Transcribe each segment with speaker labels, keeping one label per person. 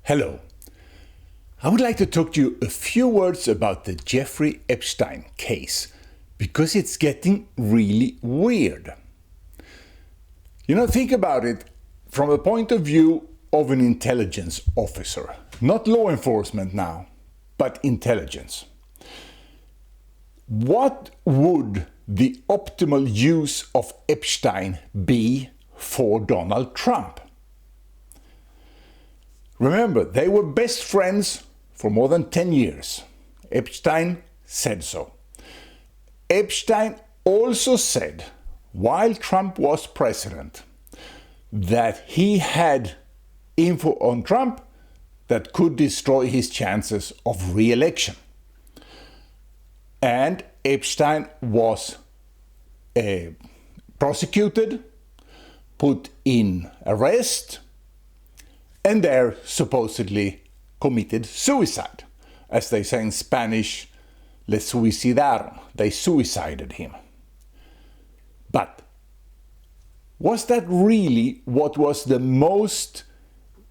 Speaker 1: Hello. I would like to talk to you a few words about the Jeffrey Epstein case, because it's getting really weird. Think about it from the point of view of an intelligence officer. Not law enforcement now, but intelligence. What would the optimal use of Epstein be for Donald Trump? Remember, they were best friends for more than 10 years. Epstein said so. Epstein also said, while Trump was president, that he had info on Trump that could destroy his chances of re-election. And Epstein was prosecuted, put in arrest, and there supposedly committed suicide. As they say in Spanish, le suicidaron. They suicided him. But was that really what was the most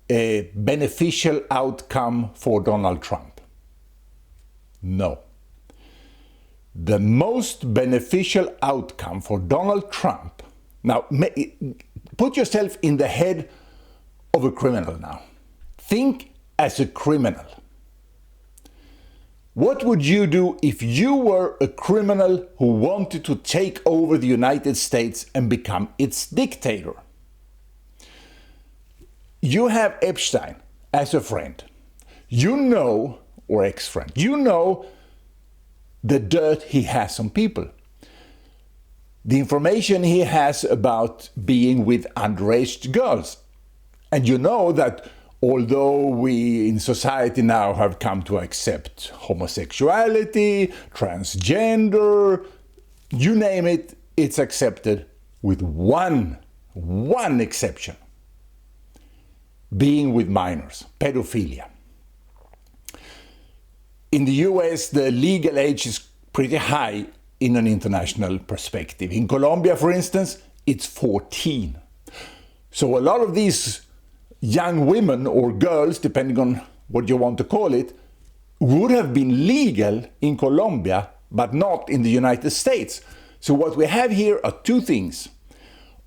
Speaker 1: beneficial outcome for Donald Trump? No. The most beneficial outcome for Donald Trump, now put yourself in the head of a criminal now. Think as a criminal. What would you do if you were a criminal who wanted to take over the United States and become its dictator? You have Epstein as a friend. Or ex-friend. You know the dirt he has on people. The information he has about being with underage girls. And you know that although we in society now have come to accept homosexuality, transgender, you name it, it's accepted with one exception. Being with minors, pedophilia. In the US, the legal age is pretty high in an international perspective. In Colombia, for instance, it's 14. So a lot of these young women or girls, depending on what you want to call it, would have been legal in Colombia, but not in the United States. So what we have here are two things.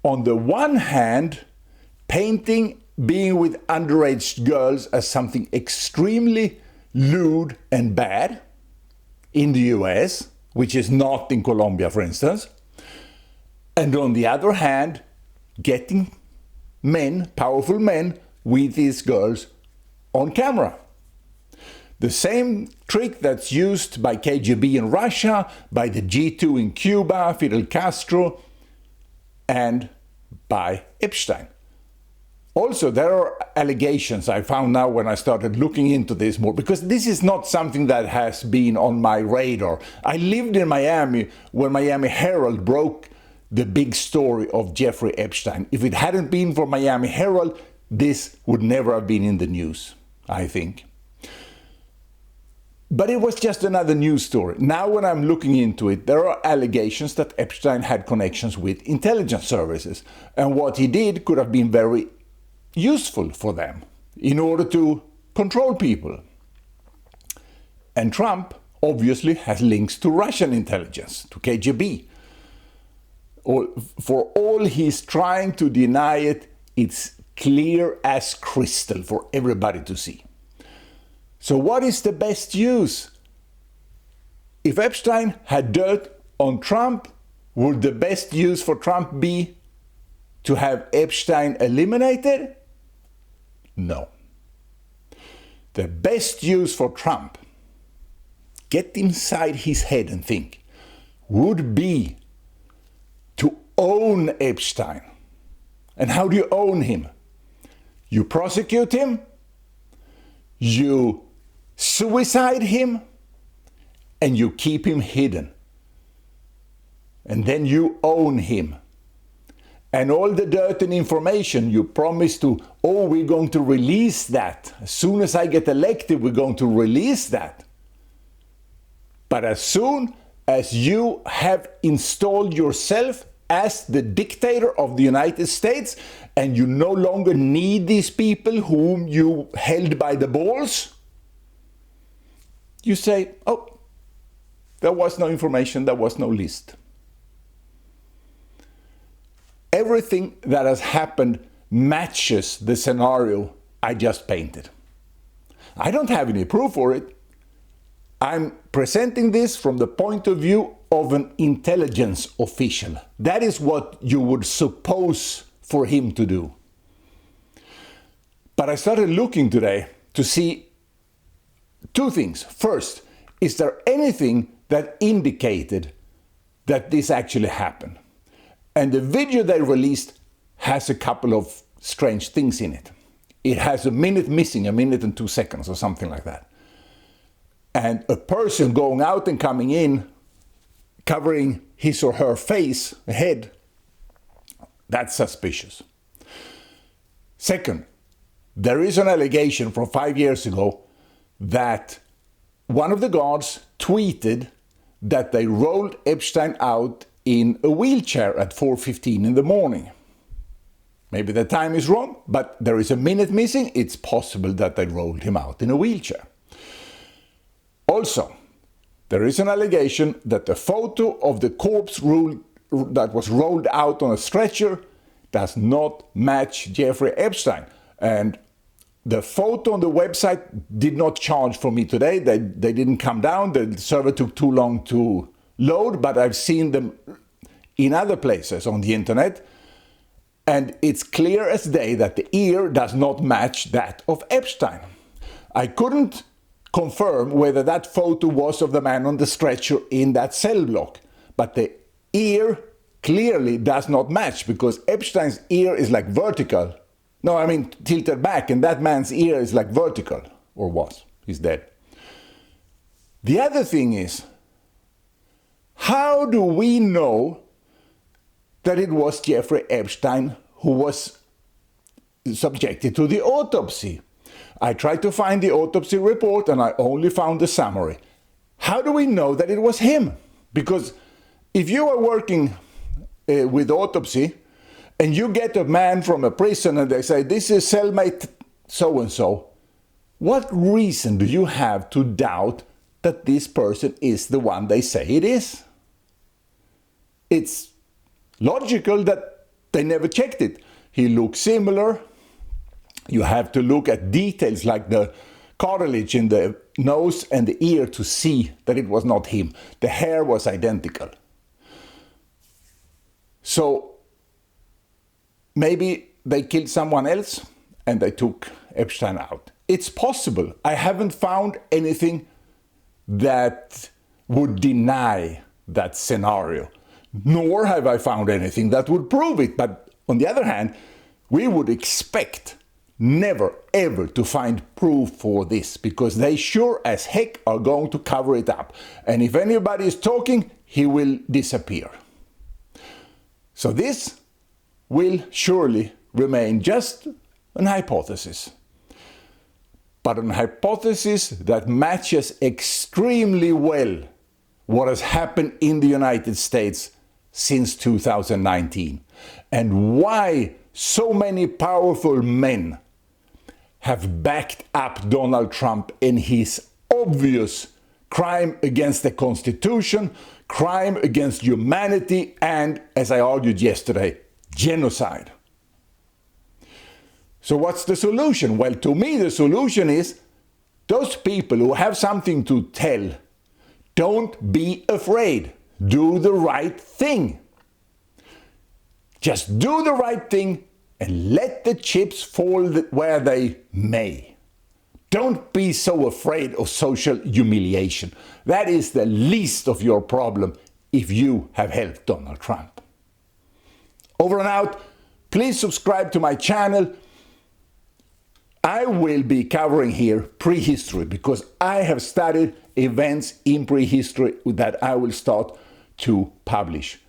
Speaker 1: On the one hand, painting being with underage girls as something extremely lewd and bad in the US, which is not in Colombia, for instance. And on the other hand, getting men, powerful men, with these girls on camera. The same trick that's used by KGB in Russia, by the G2 in Cuba, Fidel Castro, and by Epstein. Also, there are allegations I found now when I started looking into this more, because this is not something that has been on my radar. I lived in Miami when Miami Herald broke the big story of Jeffrey Epstein. If it hadn't been for Miami Herald, this would never have been in the news, I think. But it was just another news story. Now when I'm looking into it, there are allegations that Epstein had connections with intelligence services. And what he did could have been very useful for them in order to control people. And Trump obviously has links to Russian intelligence, to KGB. For all he's trying to deny it, it's clear as crystal for everybody to see. So what is the best use? If Epstein had dirt on Trump, would the best use for Trump be to have Epstein eliminated? No. The best use for Trump, get inside his head and think, would be to own Epstein. And how do you own him? You prosecute him, you suicide him, and you keep him hidden. And then you own him. And all the dirt and information you promise to, we're going to release that. As soon as I get elected, we're going to release that. But as soon as you have installed yourself as the dictator of the United States, and you no longer need these people whom you held by the balls, you say, oh, there was no information, there was no list. Everything that has happened matches the scenario I just painted. I don't have any proof for it. I'm presenting this from the point of view of an intelligence official. That is what you would suppose for him to do. But I started looking today to see two things. First, is there anything that indicated that this actually happened? And the video they released has a couple of strange things in it. It has a minute missing, a minute and 2 seconds or something like that. And a person going out and coming in, covering his or her face, head, that's suspicious. Second, there is an allegation from 5 years ago that one of the guards tweeted that they rolled Epstein out in a wheelchair at 4:15 in the morning. Maybe the time is wrong, but there is a minute missing. It's possible that they rolled him out in a wheelchair. Also, there is an allegation that the photo of the corpse that was rolled out on a stretcher does not match Jeffrey Epstein. And the photo on the website did not charge for me today. They didn't come down. The server took too long to load, but I've seen them in other places on the internet. And it's clear as day that the ear does not match that of Epstein. I couldn't confirm whether that photo was of the man on the stretcher in that cell block, but the ear clearly does not match because Epstein's ear is like vertical. No, I mean tilted back, and that man's ear is like vertical, or was. He's dead. The other thing is, how do we know that it was Jeffrey Epstein who was subjected to the autopsy? I tried to find the autopsy report and I only found the summary. How do we know that it was him? Because if you are working with autopsy and you get a man from a prison and they say, this is cellmate so-and-so, what reason do you have to doubt that this person is the one they say it is? It's logical that they never checked it. He looks similar. You have to look at details like the cartilage in the nose and the ear to see that it was not him. The hair was identical. So maybe they killed someone else and they took Epstein out. It's possible. I haven't found anything that would deny that scenario. Nor have I found anything that would prove it. But on the other hand, we would expect never ever to find proof for this, because they sure as heck are going to cover it up. And if anybody is talking, he will disappear. So this will surely remain just an hypothesis. But an hypothesis that matches extremely well what has happened in the United States since 2019, and why so many powerful men have backed up Donald Trump in his obvious crime against the Constitution, crime against humanity, and, as I argued yesterday, genocide. So what's the solution? Well, to me the solution is those people who have something to tell, don't be afraid. Do the right thing. Just do the right thing and let the chips fall where they may. Don't be so afraid of social humiliation. That is the least of your problem if you have helped Donald Trump. Over and out. Please subscribe to my channel. I will be covering here prehistory because I have studied events in prehistory that I will start to publish.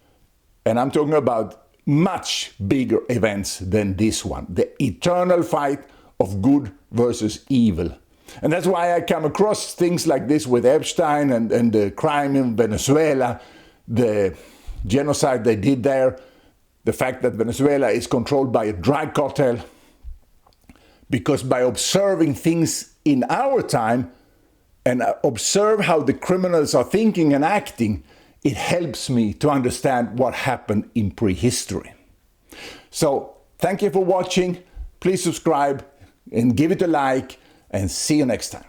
Speaker 1: And I'm talking about much bigger events than this one. The eternal fight of good versus evil. And that's why I come across things like this with Epstein and the crime in Venezuela, the genocide they did there. the fact that Venezuela is controlled by a drug cartel, because by observing things in our time and observe how the criminals are thinking and acting, it helps me to understand what happened in prehistory. So thank you for watching. Please subscribe and give it a like, and see you next time.